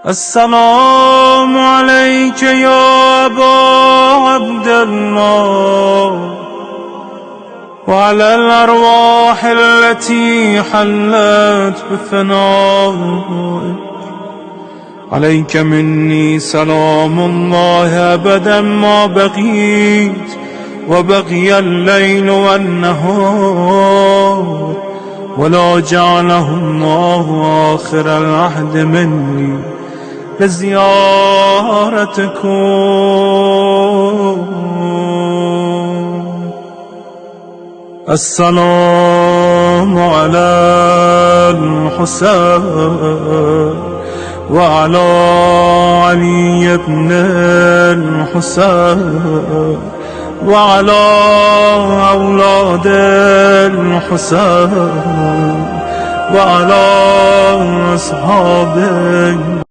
السلام عليك يا أبا عبد الله وعلى الأرواح التي حلت بفنائك. عليك مني سلام الله أبدا ما بقيت وبقي الليل والنهار، ولا جعله الله آخر العهد مني لزيارتكم. السلام على الحسين وعلى علي بن الحسين وعلى أولاد الحسين وعلى أصحابه.